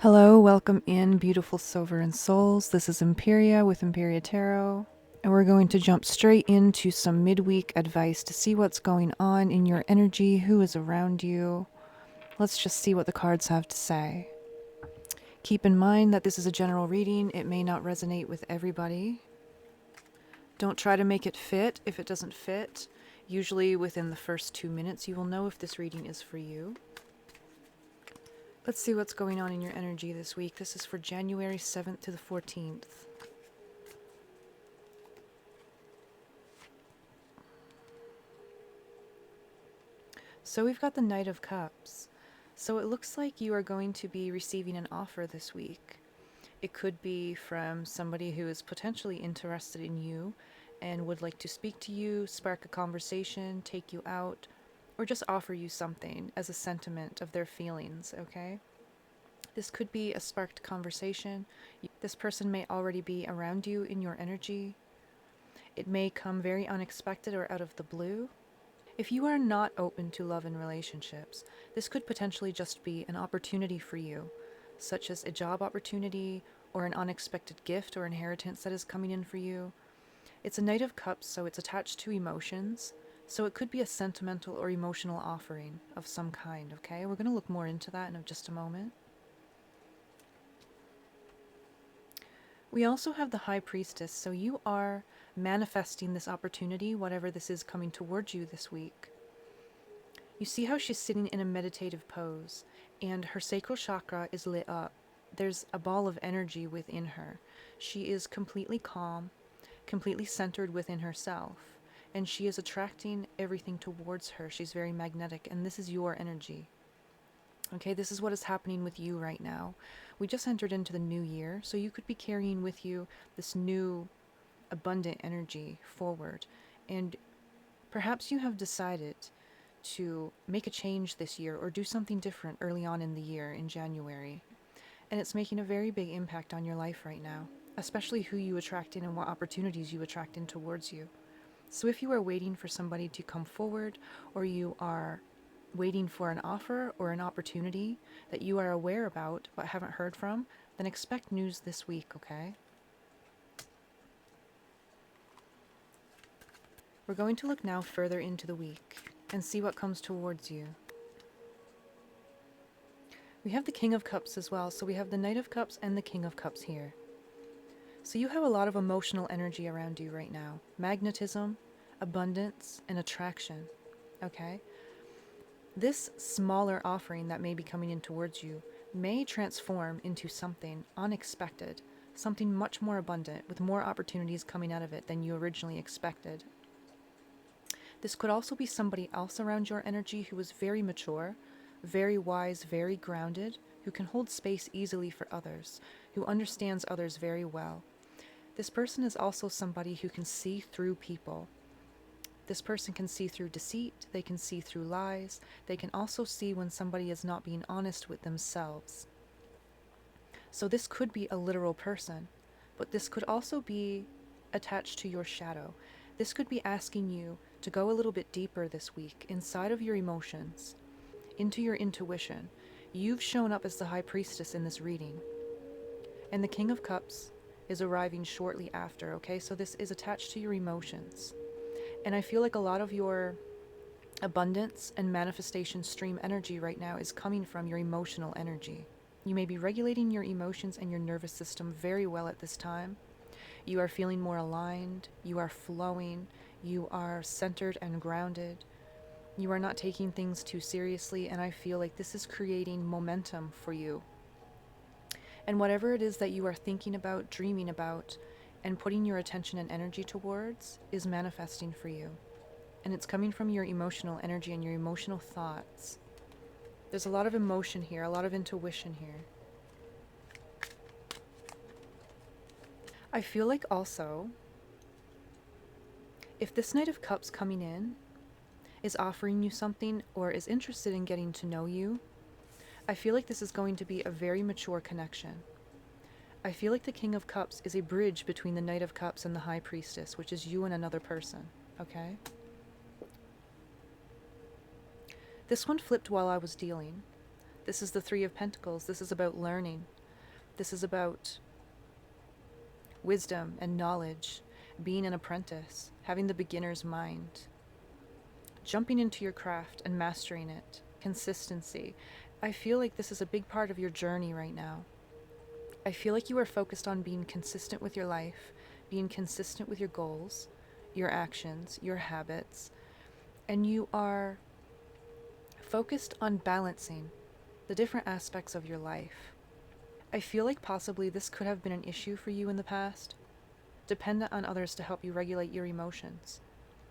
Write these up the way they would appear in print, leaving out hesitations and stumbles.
Hello, welcome in, beautiful sovereign souls. This is Emperia with Emperia Tarot, and we're going to jump straight into some midweek advice to see what's going on in your energy, who is around you. Let's just see what the cards have to say. Keep in mind that this is a general reading. It may not resonate with everybody. Don't try to make it fit if it doesn't fit. Usually within the first 2 minutes, you will know if this reading is for you. Let's see what's going on in your energy this week. This is for January 7th to the 14th. So we've got the Knight of Cups. So it looks like you are going to be receiving an offer this week. It could be from somebody who is potentially interested in you and would like to speak to you, spark a conversation, take you out, or just offer you something as a sentiment of their feelings, okay? This could be a sparked conversation. This person may already be around you in your energy. It may come very unexpected or out of the blue. If you are not open to love and relationships, this could potentially just be an opportunity for you, such as a job opportunity or an unexpected gift or inheritance that is coming in for you. It's a Knight of Cups, so it's attached to emotions. So it could be a sentimental or emotional offering of some kind, okay? We're going to look more into that in just a moment. We also have the High Priestess, so you are manifesting this opportunity, whatever this is coming towards you this week. You see how she's sitting in a meditative pose, and her sacral chakra is lit up. There's a ball of energy within her. She is completely calm, completely centered within herself, and she is attracting everything towards her. She's very magnetic, and this is your energy. Okay, this is what is happening with you right now. We just entered into the new year, so you could be carrying with you this new abundant energy forward. And perhaps you have decided to make a change this year or do something different early on in the year in January. And it's making a very big impact on your life right now, especially who you attract in and what opportunities you attract in towards you. So if you are waiting for somebody to come forward, or you are waiting for an offer or an opportunity that you are aware about but haven't heard from, then expect news this week, okay? We're going to look now further into the week and see what comes towards you. We have the King of Cups as well, so we have the Knight of Cups and the King of Cups here. So you have a lot of emotional energy around you right now. Magnetism, abundance, and attraction, okay? This smaller offering that may be coming in towards you may transform into something unexpected, something much more abundant, with more opportunities coming out of it than you originally expected. This could also be somebody else around your energy who is very mature, very wise, very grounded, who can hold space easily for others, who understands others very well. This person is also somebody who can see through people. This person can see through deceit, they can see through lies, they can also see when somebody is not being honest with themselves. So this could be a literal person, but this could also be attached to your shadow. This could be asking you to go a little bit deeper this week inside of your emotions, into your intuition. You've shown up as the High Priestess in this reading, and the King of Cups is arriving shortly after, okay? So this is attached to your emotions. And I feel like a lot of your abundance and manifestation stream energy right now is coming from your emotional energy. You may be regulating your emotions and your nervous system very well at this time. You are feeling more aligned, you are flowing, you are centered and grounded. You are not taking things too seriously, and I feel like this is creating momentum for you. And whatever it is that you are thinking about, dreaming about, and putting your attention and energy towards is manifesting for you. And it's coming from your emotional energy and your emotional thoughts. There's a lot of emotion here, a lot of intuition here. I feel like also, if this Knight of Cups coming in is offering you something or is interested in getting to know you, I feel like this is going to be a very mature connection. I feel like the King of Cups is a bridge between the Knight of Cups and the High Priestess, which is you and another person, okay? This one flipped while I was dealing. This is the Three of Pentacles. This is about learning. This is about wisdom and knowledge, being an apprentice, having the beginner's mind, jumping into your craft and mastering it, consistency. I feel like this is a big part of your journey right now. I feel like you are focused on being consistent with your life, being consistent with your goals, your actions, your habits, and you are focused on balancing the different aspects of your life. I feel like possibly this could have been an issue for you in the past, dependent on others to help you regulate your emotions,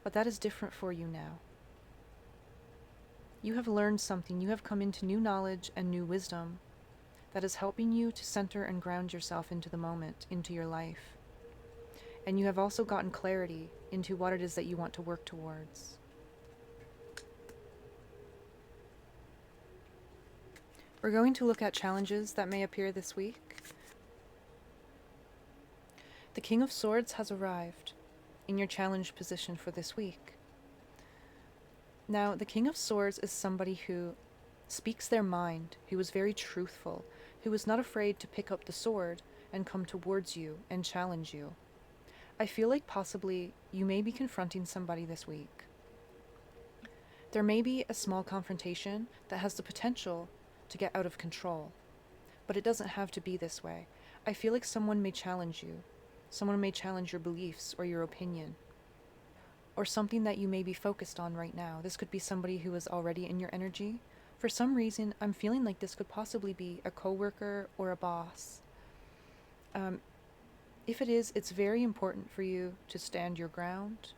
but that is different for you now. You have learned something, you have come into new knowledge and new wisdom that is helping you to center and ground yourself into the moment, into your life. And you have also gotten clarity into what it is that you want to work towards. We're going to look at challenges that may appear this week. The King of Swords has arrived in your challenge position for this week. Now, the King of Swords is somebody who speaks their mind, who is very truthful, who is not afraid to pick up the sword and come towards you and challenge you. I feel like possibly you may be confronting somebody this week. There may be a small confrontation that has the potential to get out of control, but it doesn't have to be this way. I feel like someone may challenge you. Someone may challenge your beliefs or your opinion, or something that you may be focused on right now. This could be somebody who is already in your energy. For some reason, I'm feeling like this could possibly be a coworker or a boss. If it is, it's very important for you to stand your ground.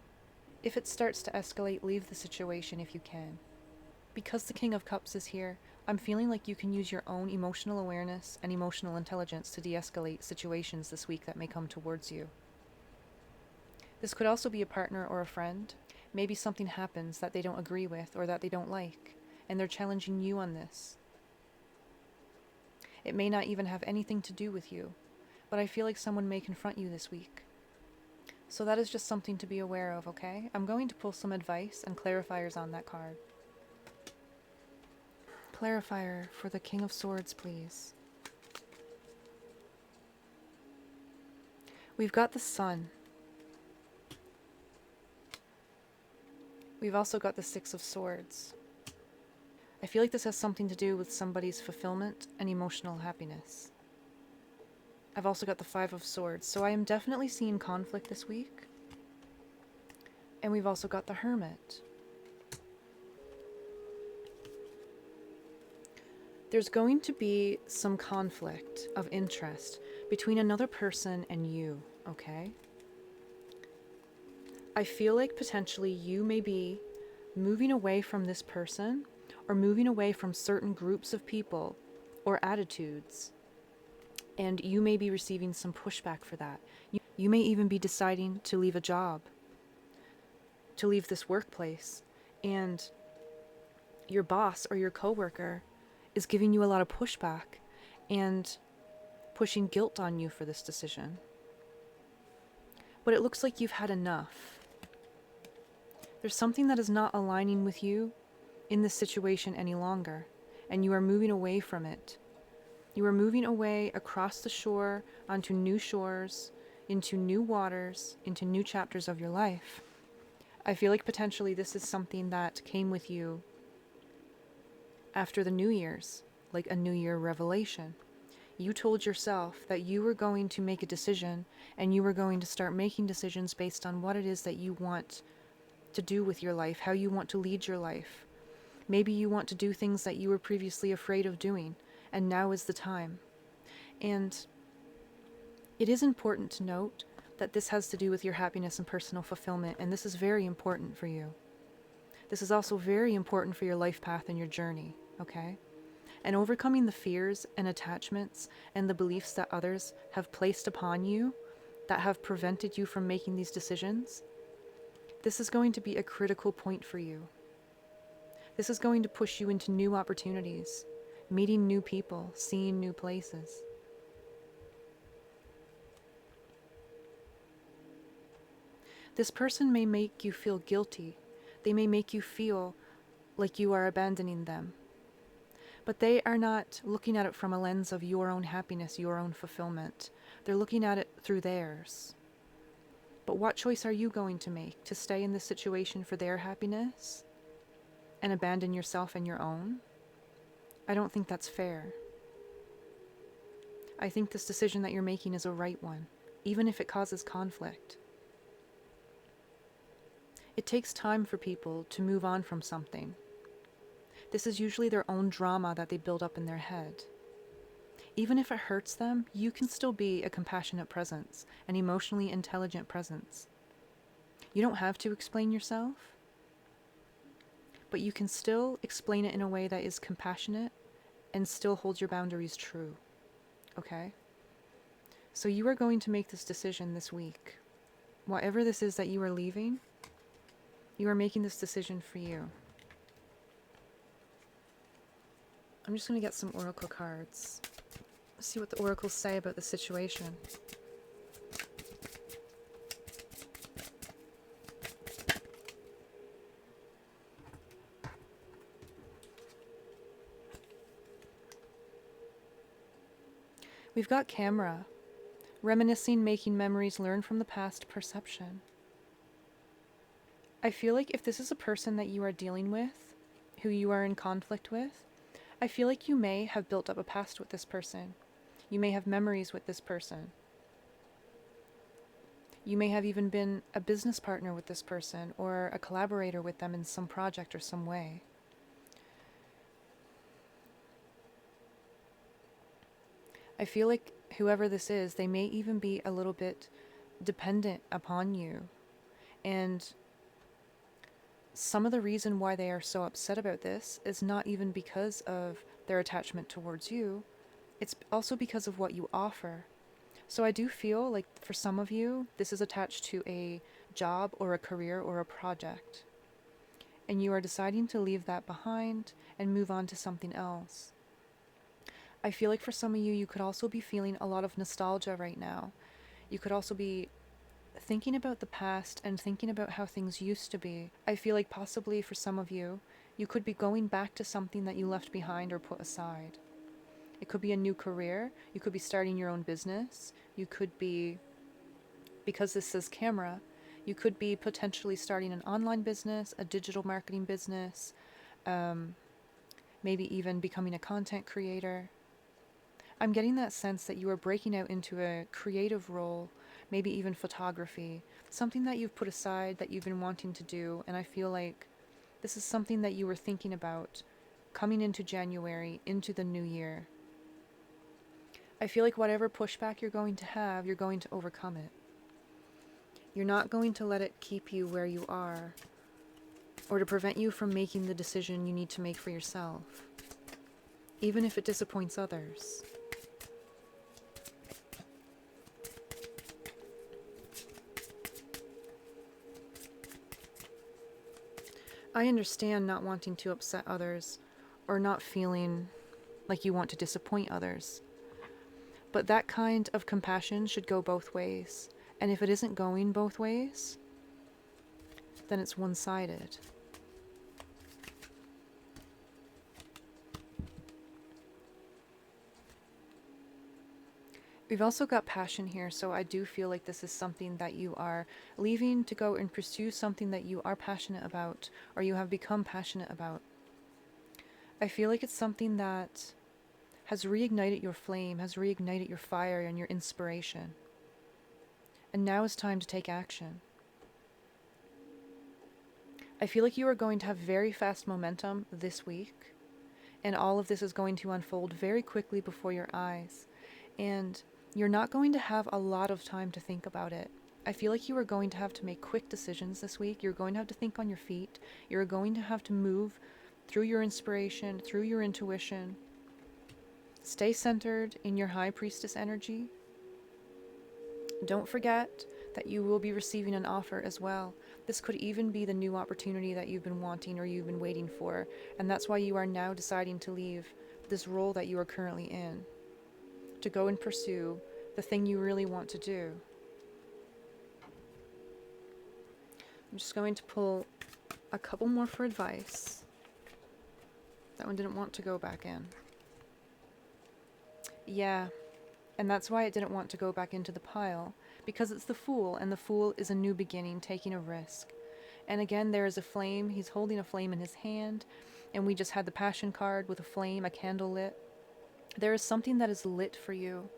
If it starts to escalate, leave the situation if you can. Because the King of Cups is here, I'm feeling like you can use your own emotional awareness and emotional intelligence to de-escalate situations this week that may come towards you. This could also be a partner or a friend. Maybe something happens that they don't agree with or that they don't like, and they're challenging you on this. It may not even have anything to do with you, but I feel like someone may confront you this week. So that is just something to be aware of, okay? I'm going to pull some advice and clarifiers on that card. Clarifier for the King of Swords, please. We've got the Sun. We've also got the Six of Swords. I feel like this has something to do with somebody's fulfillment and emotional happiness. I've also got the Five of Swords, so I am definitely seeing conflict this week. And we've also got the Hermit. There's going to be some conflict of interest between another person and you, okay? I feel like potentially you may be moving away from this person or moving away from certain groups of people or attitudes, and you may be receiving some pushback for that. You may even be deciding to leave a job, to leave this workplace, and your boss or your coworker is giving you a lot of pushback and pushing guilt on you for this decision. But it looks like you've had enough. There's something that is not aligning with you in this situation any longer, and you are moving away from it. You are moving away across the shore, onto new shores, into new waters, into new chapters of your life. I feel like potentially this is something that came with you after the New Year's, like a New Year revelation. You told yourself that you were going to make a decision, and you were going to start making decisions based on what it is that you want to do with your life, how you want to lead your life. Maybe you want to do things that you were previously afraid of doing, and now is the time. And it is important to note that this has to do with your happiness and personal fulfillment, and this is very important for you. This is also very important for your life path and your journey, okay? And overcoming the fears and attachments and the beliefs that others have placed upon you that have prevented you from making these decisions, this is going to be a critical point for you. This is going to push you into new opportunities, meeting new people, seeing new places. This person may make you feel guilty. They may make you feel like you are abandoning them. But they are not looking at it from a lens of your own happiness, your own fulfillment. They're looking at it through theirs. But what choice are you going to make? To stay in this situation for their happiness and abandon yourself and your own? I don't think that's fair. I think this decision that you're making is a right one, even if it causes conflict. It takes time for people to move on from something. This is usually their own drama that they build up in their head. Even if it hurts them, you can still be a compassionate presence, an emotionally intelligent presence. You don't have to explain yourself, but you can still explain it in a way that is compassionate and still holds your boundaries true. Okay? So you are going to make this decision this week. Whatever this is that you are leaving, you are making this decision for you. I'm just going to get some oracle cards. See what the oracles say about the situation. We've got camera. Reminiscing, making memories, learn from the past, perception. I feel like if this is a person that you are dealing with, who you are in conflict with, I feel like you may have built up a past with this person. You may have memories with this person. You may have even been a business partner with this person or a collaborator with them in some project or some way. I feel like whoever this is, they may even be a little bit dependent upon you. And some of the reason why they are so upset about this is not even because of their attachment towards you. It's also because of what you offer. So I do feel like for some of you, this is attached to a job or a career or a project. And you are deciding to leave that behind and move on to something else. I feel like for some of you, you could also be feeling a lot of nostalgia right now. You could also be thinking about the past and thinking about how things used to be. I feel like possibly for some of you, you could be going back to something that you left behind or put aside. It could be a new career. You could be starting your own business. You could be, because this says camera, you could be potentially starting an online business, a digital marketing business, maybe even becoming a content creator. I'm getting that sense that you are breaking out into a creative role, maybe even photography, something that you've put aside that you've been wanting to do, and I feel like this is something that you were thinking about coming into January, into the new year. I feel like whatever pushback you're going to have, you're going to overcome it. You're not going to let it keep you where you are, or to prevent you from making the decision you need to make for yourself, even if it disappoints others. I understand not wanting to upset others or not feeling like you want to disappoint others. But that kind of compassion should go both ways. And if it isn't going both ways, then it's one-sided. We've also got passion here, so I do feel like this is something that you are leaving to go and pursue something that you are passionate about, or you have become passionate about. I feel like it's something that has reignited your flame, has reignited your fire and your inspiration. And now is time to take action. I feel like you are going to have very fast momentum this week, and all of this is going to unfold very quickly before your eyes. And you're not going to have a lot of time to think about it. I feel like you are going to have to make quick decisions this week. You're going to have to think on your feet. You're going to have to move through your inspiration, through your intuition. Stay centered in your High Priestess energy. Don't forget that you will be receiving an offer as well. This could even be the new opportunity that you've been wanting or you've been waiting for. And that's why you are now deciding to leave this role that you are currently in, to go and pursue the thing you really want to do. I'm just going to pull a couple more for advice. That one didn't want to go back in. Yeah, and that's why it didn't want to go back into the pile. Because it's the Fool, and the Fool is a new beginning, taking a risk. And again, there is a flame. He's holding a flame in his hand. And we just had the Passion card with a flame, a candle lit. There is something that is lit for you.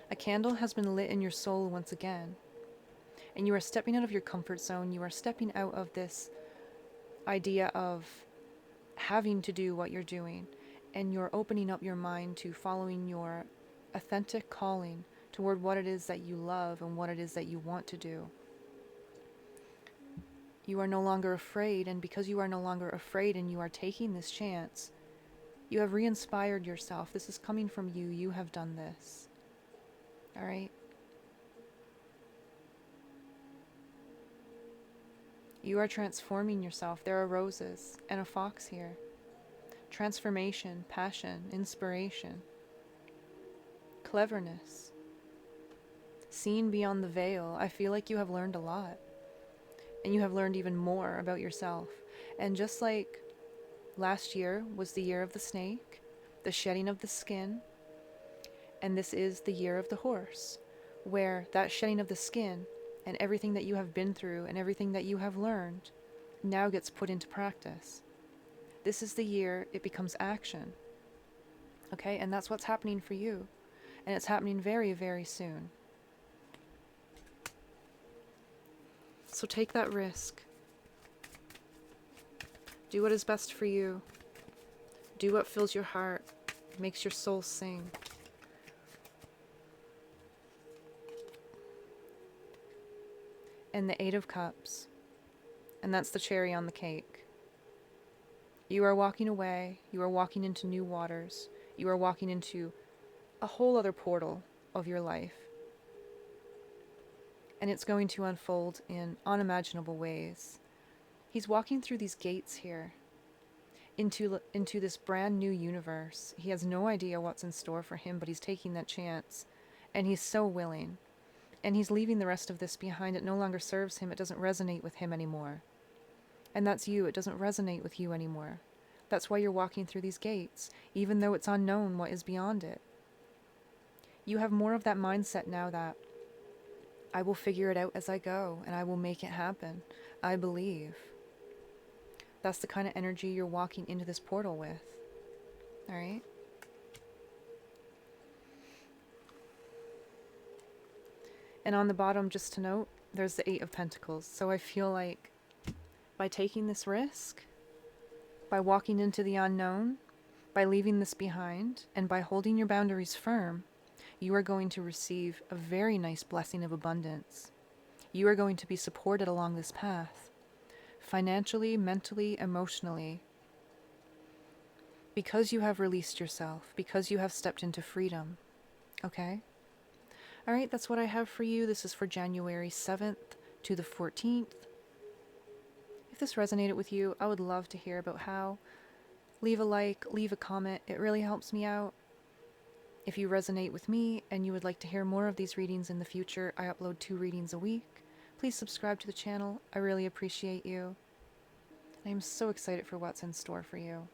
A candle has been lit in your soul once again. And you are stepping out of your comfort zone. You are stepping out of this idea of having to do what you're doing. And you're opening up your mind to following your authentic calling toward what it is that you love and what it is that you want to do. You are no longer afraid, and because you are no longer afraid and you are taking this chance, you have re-inspired yourself. This is coming from you. You have done this. All right? You are transforming yourself. There are roses and a fox here. Transformation, passion, inspiration, cleverness, seeing beyond the veil. I feel like you have learned a lot. And you have learned even more about yourself. And just like last year was the year of the snake, the shedding of the skin, and this is the year of the horse, where that shedding of the skin and everything that you have been through and everything that you have learned now gets put into practice. This is the year it becomes action. Okay? And that's what's happening for you. And it's happening very, very soon. So take that risk. Do what is best for you. Do what fills your heart, makes your soul sing. And the Eight of Cups. And that's the cherry on the cake. You are walking away. You are walking into new waters. You are walking into a whole other portal of your life. And it's going to unfold in unimaginable ways. He's walking through these gates here into this brand new universe. He has no idea what's in store for him, but he's taking that chance. And he's so willing. And he's leaving the rest of this behind. It no longer serves him. It doesn't resonate with him anymore. And that's you. It doesn't resonate with you anymore. That's why you're walking through these gates, even though it's unknown what is beyond it. You have more of that mindset now that I will figure it out as I go, and I will make it happen. I believe. That's the kind of energy you're walking into this portal with. All right? And on the bottom, just to note, there's the Eight of Pentacles. So I feel like by taking this risk, by walking into the unknown, by leaving this behind, and by holding your boundaries firm, you are going to receive a very nice blessing of abundance. You are going to be supported along this path, financially, mentally, emotionally, because you have released yourself, because you have stepped into freedom. Okay? All right, that's what I have for you. This is for January 7th to the 14th. If this resonated with you, I would love to hear about how. Leave a like, leave a comment. It really helps me out. If you resonate with me and you would like to hear more of these readings in the future, I upload 2 readings a week. Please subscribe to the channel. I really appreciate you. I am so excited for what's in store for you.